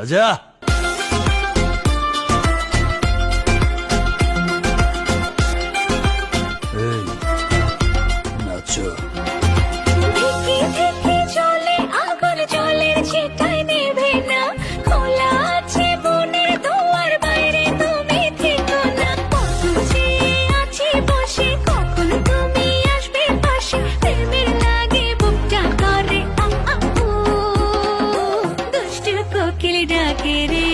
বাজা। এই নাচো। ধিকি ধিকি চলে আগুন জলের ছিটায় নেভে না, খোলা আছে মনের দুয়ার, বাইরে তুমি থেকো না। কত চেয়ে আছি বসে, কখন তুমি আসবে পাশে, প্রেমের লাগে বুকটা করে আ আ উ, দুষ্টু কোকিল ডাকে রে।